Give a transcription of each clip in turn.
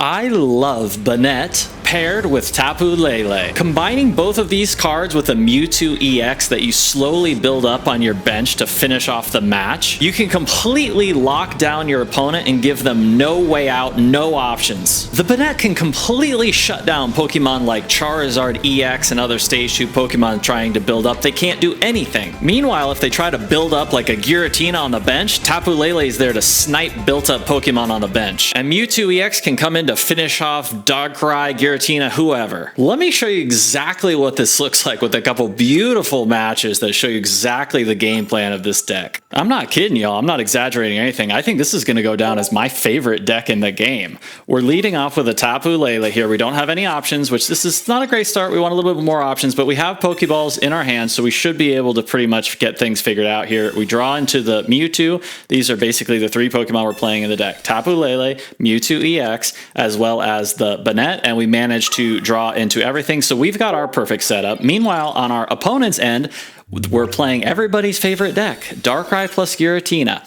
I love Banette paired with Tapu Lele. Combining both of these cards with a Mewtwo EX that you slowly build up on your bench to finish off the match, you can completely lock down your opponent and give them no way out, no options. The Banette can completely shut down Pokemon like Charizard EX and other Stage 2 Pokemon trying to build up. They can't do anything. Meanwhile, if they try to build up like a Gueritina on the bench, Tapu Lele is there to snipe built-up Pokemon on the bench. And Mewtwo EX can come in to finish off Darkrai, Gueritina, whoever. Let me show you exactly what this looks like with a couple beautiful matches that show you exactly the game plan of this deck. I'm not kidding y'all, I'm not exaggerating anything. I think this is going to go down as my favorite deck in the game. We're leading off with a Tapu Lele here. We don't have any options, which this is not a great start. We want a little bit more options, but we have Pokeballs in our hands, so we should be able to pretty much get things figured out here. We draw into the Mewtwo. These are basically the three Pokemon we're playing in the deck. Tapu Lele, Mewtwo EX, as well as the Banette, and we managed to draw into everything, so we've got our perfect setup. Meanwhile, on our opponent's end, we're playing everybody's favorite deck, Darkrai plus Gueritina.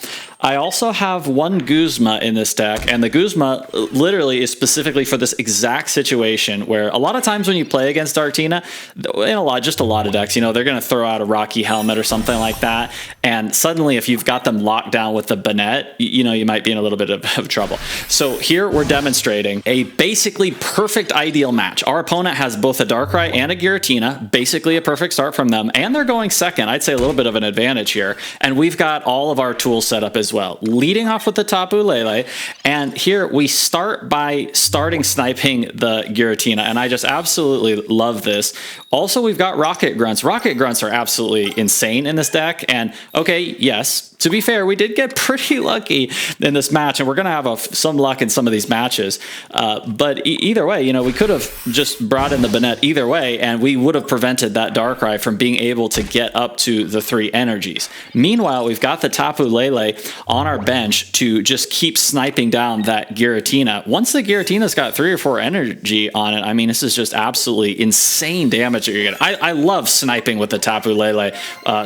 I also have one Guzma in this deck, and the Guzma literally is specifically for this exact situation where a lot of times when you play against Darktina, in just a lot of decks, you know, they're going to throw out a Rocky Helmet or something like that, and suddenly if you've got them locked down with the Banette, you know, you might be in a little bit of trouble. So here we're demonstrating a basically perfect ideal match. Our opponent has both a Darkrai and a Gueritina, basically a perfect start from them, and they're going second. I'd say a little bit of an advantage here, and we've got all of our tools set up as well, leading off with the Tapu Lele, and here we start by sniping the Gueritina, and I just absolutely love this. Also, we've got Rocket Grunts. Rocket Grunts are absolutely insane in this deck, and okay, yes, to be fair, we did get pretty lucky in this match, and we're going to have some luck in some of these matches, but either way, you know, we could have just brought in the Banette either way, and we would have prevented that Darkrai from being able to get up to the 3 energies. Meanwhile, we've got the Tapu Lele on our bench to just keep sniping down that Gueritina. Once the Gueritina's got 3 or 4 energy on it, I mean, this is just absolutely insane damage that you're getting. I love sniping with the Tapu Lele,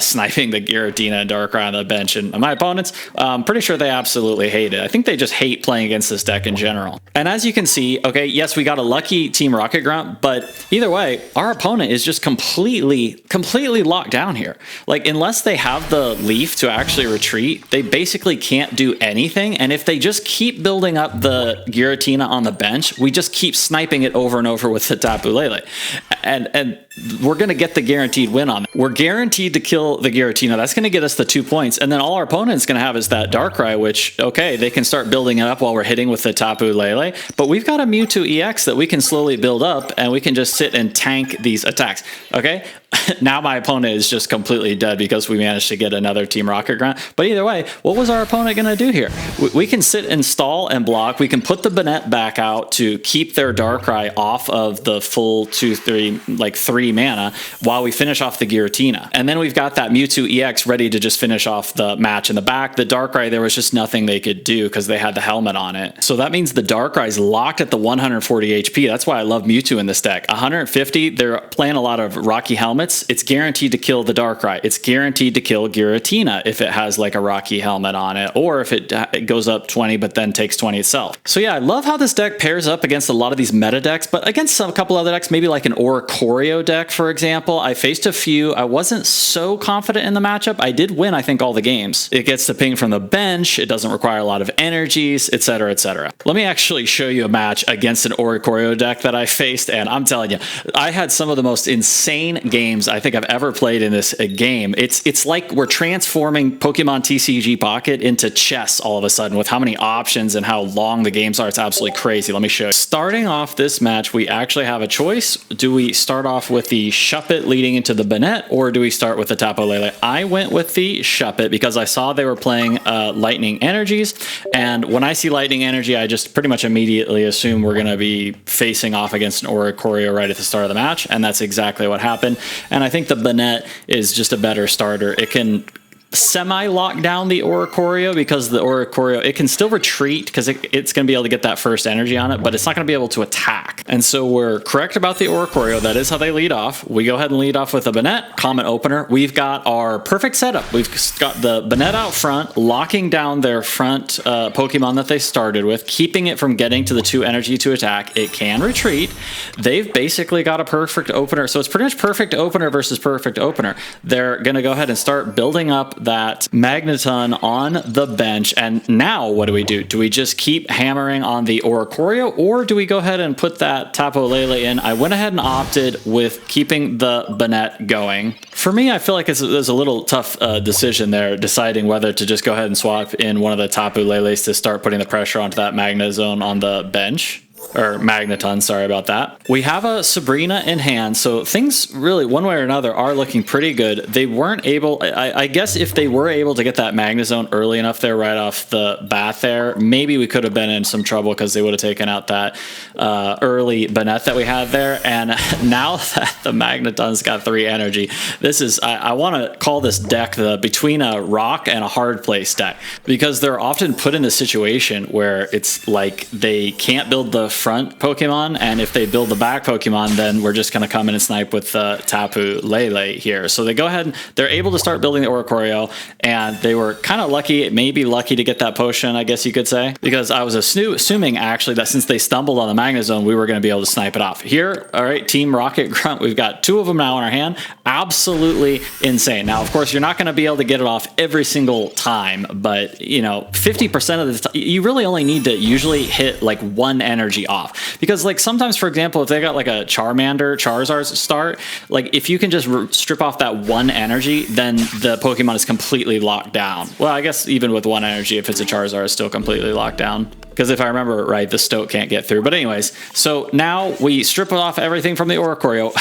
sniping the Gueritina and Darkrai on the bench, and my opponents, I'm pretty sure they absolutely hate it. I think they just hate playing against this deck in general. And as you can see, okay, yes, we got a lucky Team Rocket Grunt, but either way, our opponent is just completely locked down here. Like, unless they have the leaf to actually retreat, they basically can't do anything, and if they just keep building up the Gueritina on the bench, we just keep sniping it over and over with the Tapu Lele, and we're going to get the guaranteed win on it. We're guaranteed to kill the Gueritina. That's going to get us the 2 points, and then all our opponent's going to have is that Darkrai, which, okay, they can start building it up while we're hitting with the Tapu Lele, but we've got a Mewtwo EX that we can slowly build up, and we can just sit and tank these attacks, okay? Now my opponent is just completely dead because we managed to get another Team Rocket Grunt. But either way, what was our opponent going to do here? We can sit and stall and block. We can put the Banette back out to keep their Darkrai off of the full 3 mana while we finish off the Gueritina. And then we've got that Mewtwo EX ready to just finish off the match in the back. The Darkrai, there was just nothing they could do because they had the helmet on it. So that means the Darkrai's locked at the 140 HP. That's why I love Mewtwo in this deck. 150, they're playing a lot of Rocky Helmets. It's guaranteed to kill the Darkrai. It's guaranteed to kill Gueritina if it has like a Rocky Helmet on it, or if it goes up 20 but then takes 20 itself. So yeah, I love how this deck pairs up against a lot of these meta decks, but against a couple other decks, maybe like an Oricoro deck, for example. I faced a few. I wasn't so confident in the matchup. I did win, I think, all the games. It gets to ping from the bench. It doesn't require a lot of energies, etc., etc. Let me actually show you a match against an Oricoro deck that I faced, and I'm telling you, I had some of the most insane games I think I've ever played in this game. It's like we're transforming Pokemon TCG Pocket into chess all of a sudden with how many options and how long the games are. It's absolutely crazy. Let me show you. Starting off this match, we actually have a choice. Do we start off with the Shuppet leading into the Banette, or do we start with the Tapu Lele? I went with the Shuppet because I saw they were playing Lightning Energies, and when I see Lightning Energy, I just pretty much immediately assume we're going to be facing off against an Oricoro right at the start of the match, and that's exactly what happened. And I think the Banette is just a better starter. It can semi-lock down the Oricoro, because the Oricoro, it can still retreat because it's going to be able to get that first energy on it, but it's not going to be able to attack. And so we're correct about the Oricoro. That is how they lead off. We go ahead and lead off with a Banette, common opener. We've got our perfect setup. We've got the Banette out front, locking down their front Pokemon that they started with, keeping it from getting to the 2 energy to attack. It can retreat. They've basically got a perfect opener. So it's pretty much perfect opener versus perfect opener. They're going to go ahead and start building up that Magneton on the bench. And now what do? Do we just keep hammering on the Oricoro, or do we go ahead and put that Tapu Lele in? I went ahead and opted with keeping the Banette going. For me, I feel like there's a little tough decision there, deciding whether to just go ahead and swap in one of the Tapu Leles to start putting the pressure onto that Magnezone on the bench. Or Magneton, sorry about that. We have a Sabrina in hand, so things really, one way or another, are looking pretty good. They weren't able, I guess if they were able to get that Magnezone early enough there, right off the bat there, maybe we could have been in some trouble because they would have taken out that early Banette that we had there. And now that the Magneton's got 3 energy, this is, I want to call this deck the between a rock and a hard place deck, because they're often put in a situation where it's like they can't build the front Pokemon, and if they build the back Pokemon, then we're just going to come in and snipe with the Tapu Lele here. So they go ahead and they're able to start building the Oricoro, and they were kind of lucky, maybe lucky to get that potion, I guess you could say, because I was assuming actually that since they stumbled on the Magnezone, we were going to be able to snipe it off. Here, all right, Team Rocket Grunt, we've got 2 of them now in our hand. Absolutely insane. Now, of course, you're not going to be able to get it off every single time, but, you know, 50% of the time, you really only need to usually hit like 1 energy off, because like sometimes, for example, if they got like a Charizard start, like if you can just strip off that 1 energy, then the Pokemon is completely locked down. Well, I guess even with 1 energy, if it's a Charizard, it's still completely locked down, because if I remember right, the Stoat can't get through. But anyways, so now we strip off everything from the Oricoro.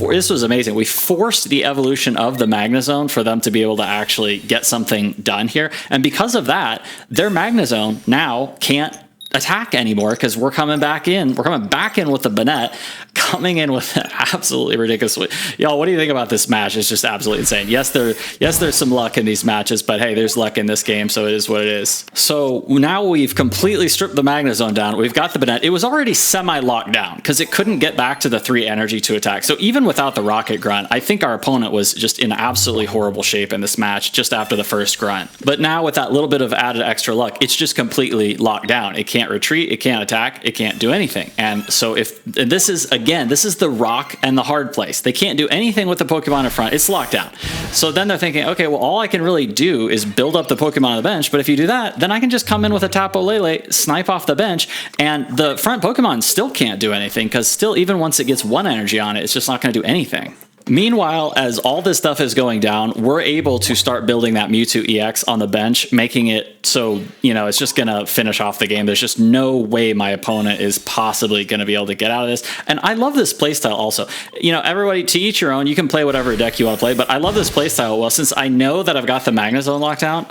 This was amazing. We forced the evolution of the Magnezone for them to be able to actually get something done here, and because of that, their Magnezone now can't attack anymore, because we're coming back in. We're coming back in with the Banette, coming in with absolutely ridiculous. Y'all, what do you think about this match? It's just absolutely insane. Yes, there's some luck in these matches, but hey, there's luck in this game, so it is what it is. So now we've completely stripped the Magnezone down. We've got the Banette. It was already semi-locked down because it couldn't get back to the 3 energy to attack. So even without the Rocket Grunt, I think our opponent was just in absolutely horrible shape in this match just after the first Grunt. But now with that little bit of added extra luck, it's just completely locked down. It can't retreat, it can't attack, it can't do anything. And so if this is, again, this is the rock and the hard place. They can't do anything with the Pokemon in front. It's locked down. So then they're thinking, okay, well, all I can really do is build up the Pokemon on the bench, but if you do that, then I can just come in with a Tapu Lele, snipe off the bench, and the front Pokemon still can't do anything, because still, even once it gets 1 energy on it, it's just not going to do anything. Meanwhile, as all this stuff is going down, we're able to start building that Mewtwo EX on the bench, making it so, you know, it's just going to finish off the game. There's just no way my opponent is possibly going to be able to get out of this. And I love this playstyle also. You know, everybody, to each your own, you can play whatever deck you want to play, but I love this playstyle. Well, since I know that I've got the Magnezone locked down,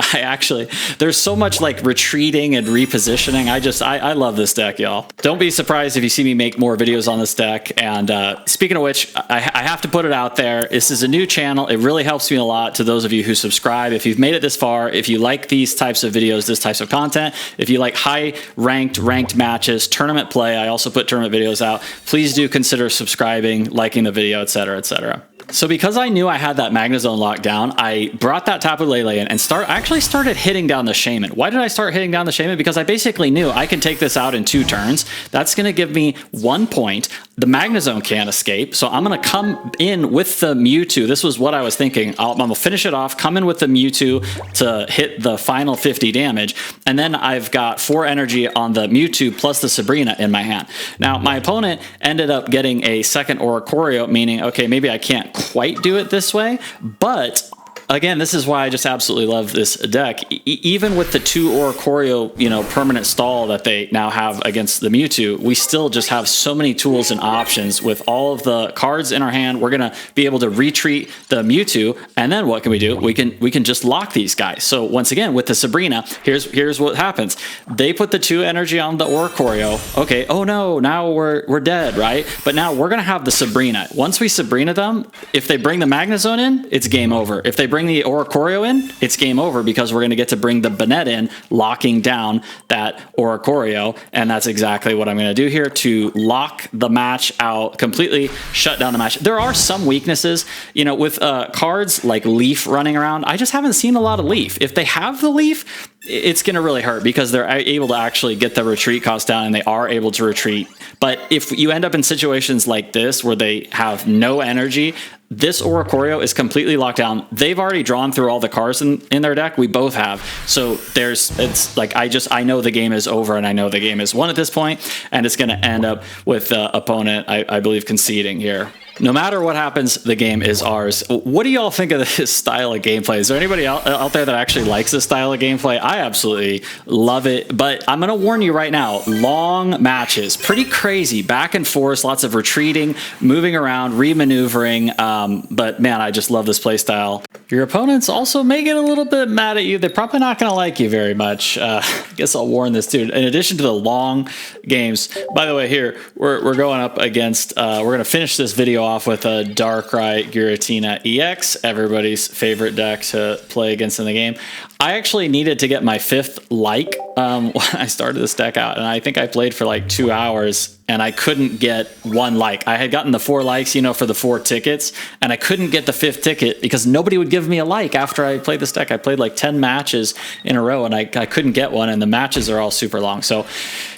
there's so much like retreating and repositioning. I love this deck, y'all. Don't be surprised if you see me make more videos on this deck. And speaking of which, I have to put it out there. This is a new channel. It really helps me a lot to those of you who subscribe. If you've made it this far, if you like these types of videos, this types of content, if you like high ranked matches, tournament play, I also put tournament videos out, please do consider subscribing, liking the video, etc., etc. So because I knew I had that Magnezone locked down, I brought that Tapu Lele in and actually started hitting down the Shaman. Why did I start hitting down the Shaman? Because I basically knew I can take this out in 2 turns. That's going to give me 1 point. The Magnezone can't escape, so I'm going to come in with the Mewtwo. This was what I was thinking. I'm going to finish it off, come in with the Mewtwo to hit the final 50 damage, and then I've got 4 energy on the Mewtwo plus the Sabrina in my hand. Now, my opponent ended up getting a second Oricoro, meaning, okay, maybe I can't quite do it this way, but again, this is why I just absolutely love this deck. even with the 2 Oricoro, you know, permanent stall that they now have against the Mewtwo, we still just have so many tools and options with all of the cards in our hand. We're gonna be able to retreat the Mewtwo, and then what can we do? We can just lock these guys. So once again, with the Sabrina, here's what happens. They put the 2 energy on the Oricoro. Okay, oh no, now we're dead, right? But now we're gonna have the Sabrina. Once we Sabrina them, if they bring the Magnezone in, it's game over. If they bring the Oricoro in, it's game over, because we're gonna get to bring the Banette in, locking down that Oricoro, and that's exactly what I'm gonna do here to lock the match out completely, shut down the match. There are some weaknesses, you know, with cards like Leaf running around. I just haven't seen a lot of Leaf. If they have the Leaf, it's going to really hurt, because they're able to actually get the retreat cost down, and they are able to retreat. But if you end up in situations like this where they have no energy, this Oricoro is completely locked down. They've already drawn through all the cards in their deck. We both have. So it's like, I know the game is over, and I know the game is won at this point, and it's going to end up with the opponent, I believe, conceding here. No matter what happens, the game is ours. What do y'all think of this style of gameplay? Is there anybody out there that actually likes this style of gameplay? I absolutely love it, but I'm going to warn you right now, long matches, pretty crazy, back and forth, lots of retreating, moving around, re-maneuvering, but man, I just love this play style. Your opponents also may get a little bit mad at you. They're probably not going to like you very much. I guess I'll warn this dude. In addition to the long games, by the way, here, we're going up against, we're going to finish this video off with a Darkrai Gueritina EX, everybody's favorite deck to play against in the game. I actually needed to get my 5th like when I started this deck out, and I think I played for like 2 hours, and I couldn't get 1 like. I had gotten the 4 likes, you know, for the 4 tickets, and I couldn't get the 5th ticket because nobody would give me a like after I played this deck. I played like 10 matches in a row, and I couldn't get one, and the matches are all super long. So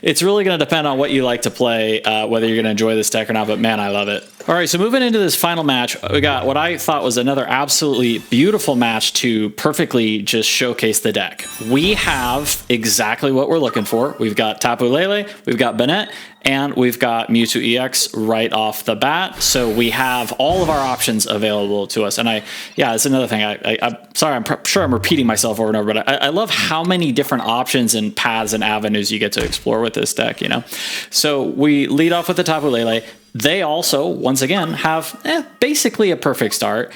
it's really going to depend on what you like to play, whether you're going to enjoy this deck or not, but man, I love it. All right, so moving into this final match, we got what I thought was another absolutely beautiful match to perfectly just showcase the deck. We have exactly what we're looking for. We've got Tapu Lele, we've got Banette, and we've got Mewtwo EX right off the bat. So we have all of our options available to us. And yeah, it's another thing. I'm sorry, I'm sure I'm repeating myself over and over, but I love how many different options and paths and avenues you get to explore with this deck, you know? So we lead off with the Tapu Lele. They also, once again, have basically a perfect start.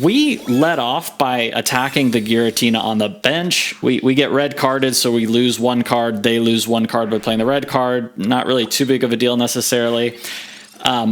We led off by attacking the Gueritina on the bench. We get red carded, so we lose 1 card. They lose 1 card by playing the red card. Not really too big of a deal necessarily.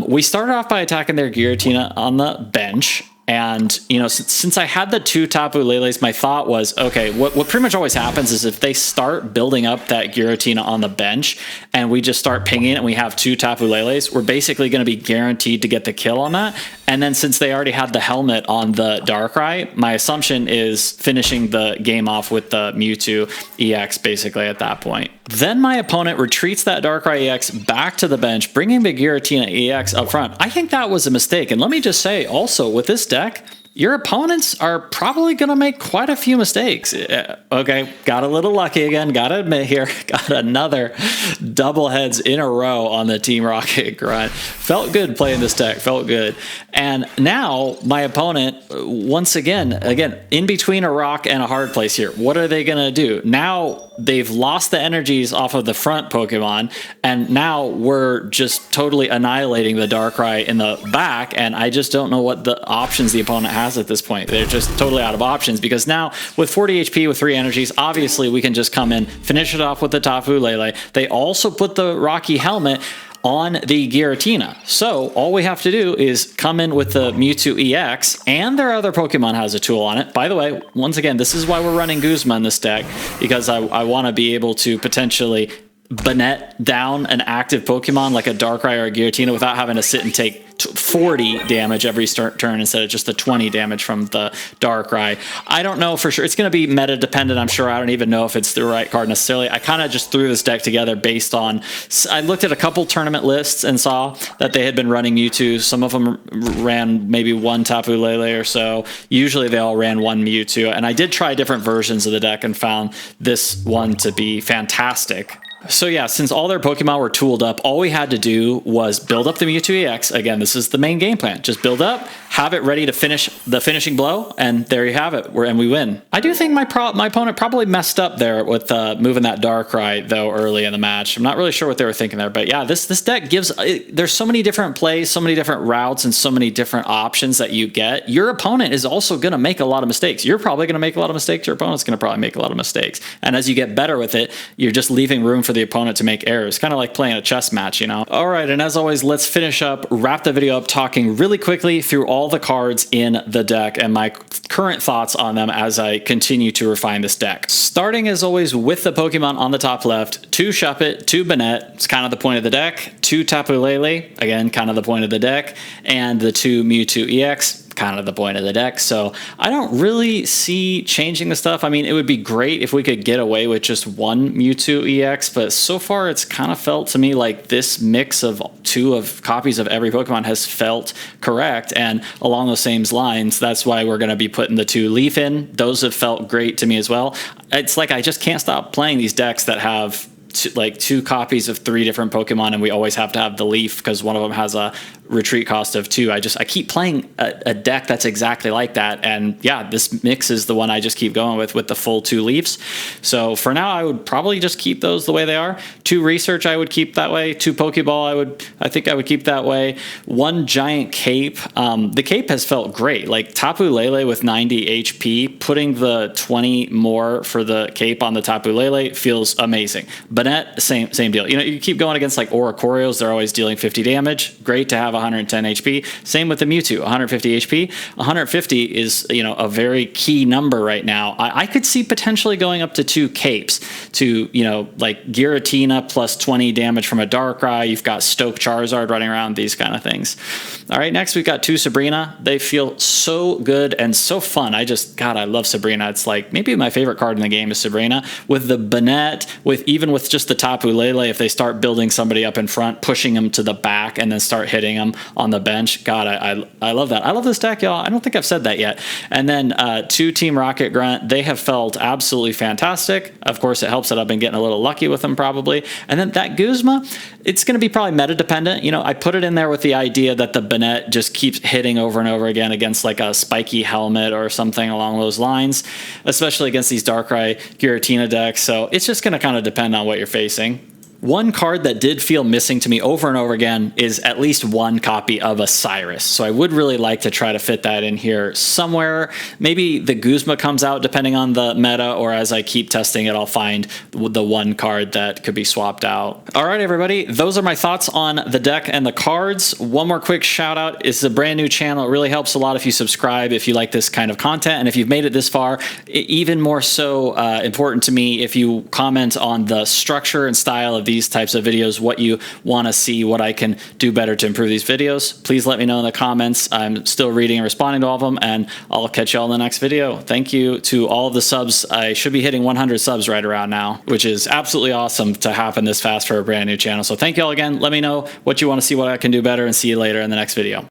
We started off by attacking their Gueritina on the bench. And, you know, since I had the 2 Tapu Leles, my thought was, okay, what pretty much always happens is if they start building up that Gueritina on the bench and we just start pinging it and we have 2 Tapu Leles, we're basically going to be guaranteed to get the kill on that. And then since they already had the helmet on the Darkrai, my assumption is finishing the game off with the Mewtwo EX basically at that point. Then my opponent retreats that Darkrai EX back to the bench, bringing the Gueritina EX up front. I think that was a mistake. And let me just say also, with this deck, your opponents are probably going to make quite a few mistakes. Okay, got a little lucky again, gotta admit here. Got another double heads in a row on the Team Rocket grunt. Felt good playing this deck, felt good. And now my opponent, once again, in between a rock and a hard place here. What are they going to do? Now they've lost the energies off of the front Pokemon, and now we're just totally annihilating the Darkrai in the back, and I just don't know what the options the opponent has at this point. They're just totally out of options, because now with 40 HP with 3 energies, obviously we can just come in, finish it off with the Tapu Lele. They also put the Rocky Helmet on the Gueritina. So all we have to do is come in with the Mewtwo EX, and their other Pokemon has a tool on it. By the way, once again, this is why we're running Guzma in this deck, because I want to be able to potentially Banette down an active Pokemon like a Darkrai or a Gueritina without having to sit and take 40 damage every turn instead of just the 20 damage from the Darkrai. I don't know for sure. It's going to be meta dependent, I'm sure. I don't even know if it's the right card necessarily. I kind of just threw this deck together based on, I looked at a couple tournament lists and saw that they had been running Mewtwo. Some of them ran maybe 1 Tapu Lele or so. Usually they all ran 1 Mewtwo. And I did try different versions of the deck and found this one to be fantastic. So yeah, since all their Pokemon were tooled up, all we had to do was build up the Mewtwo EX. Again, this is the main game plan. Just build up, have it ready to finish the finishing blow, and there you have it, and we win. I do think my opponent probably messed up there with moving that Darkrai, though, early in the match. I'm not really sure what they were thinking there, but yeah, this deck gives... there's so many different plays, so many different routes, and so many different options that you get. Your opponent is also going to make a lot of mistakes. You're probably going to make a lot of mistakes. Your opponent's going to probably make a lot of mistakes. And as you get better with it, you're just leaving room for the opponent to make errors, kind of like playing a chess match, you know? All right, and as always, let's wrap the video up talking really quickly through all the cards in the deck and my current thoughts on them as I continue to refine this deck. Starting as always with the Pokemon on the top left, 2 Shuppet, 2 Banette, it's kind of the point of the deck, 2 Tapu Lele, again, kind of the point of the deck, and the 2 Mewtwo EX, kind of the point of the deck. So I don't really see changing the stuff. I mean, it would be great if we could get away with just 1 Mewtwo EX, but so far it's kind of felt to me like this mix of 2 copies of every Pokemon has felt correct. And along those same lines, that's why we're going to be putting the 2 Leaf in. Those have felt great to me as well. It's like I just can't stop playing these decks that have like 2 copies of 3 different Pokemon, and we always have to have the Leaf because one of them has a retreat cost of 2. I keep playing a deck that's exactly like that, and yeah, this mix is the one I just keep going with the full 2 Leafs. So for now, I would probably just keep those the way they are. 2 Research I would keep that way. 2 Pokeball I think I would keep that way. 1 Giant Cape. The Cape has felt great. Like Tapu Lele with 90 HP, putting the 20 more for the Cape on the Tapu Lele feels amazing. Banette, same deal. You know, you keep going against like Oricorios, they're always dealing 50 damage. Great to have 110 HP. Same with the Mewtwo, 150 HP. 150 is, you know, a very key number right now. I could see potentially going up to 2 Capes to, you know, like Gueritina plus 20 damage from a Darkrai. You've got Stoke Charizard running around, these kind of things. All right, next we've got 2 Sabrina. They feel so good and so fun. God, I love Sabrina. It's like maybe my favorite card in the game is Sabrina. With the Banette, even with just the Tapu Lele, if they start building somebody up in front, pushing them to the back, and then start hitting them on the bench. God, I love that. I love this deck, y'all. I don't think I've said that yet. And then 2 Team Rocket Grunt. They have felt absolutely fantastic. Of course, it helps that I've been getting a little lucky with them probably. And then that Guzma, it's going to be probably meta dependent. You know, I put it in there with the idea that the Banette just keeps hitting over and over again against like a spiky helmet or something along those lines, especially against these Darkrai Giratina decks. So it's just going to kind of depend on what you're facing. One card that did feel missing to me over and over again is at least 1 copy of a Cyrus. So I would really like to try to fit that in here somewhere. Maybe the Guzma comes out depending on the meta, or as I keep testing it, I'll find the 1 card that could be swapped out. All right, everybody, those are my thoughts on the deck and the cards. One more quick shout out. It's a brand new channel. It really helps a lot if you subscribe, if you like this kind of content. And if you've made it this far, even more so important to me if you comment on the structure and style of these types of videos, what you want to see, what I can do better to improve these videos. Please let me know in the comments. I'm still reading and responding to all of them, and I'll catch you all in the next video. Thank you to all of the subs. I should be hitting 100 subs right around now, which is absolutely awesome to happen this fast for a brand new channel. So thank you all again. Let me know what you want to see, what I can do better, and see you later in the next video.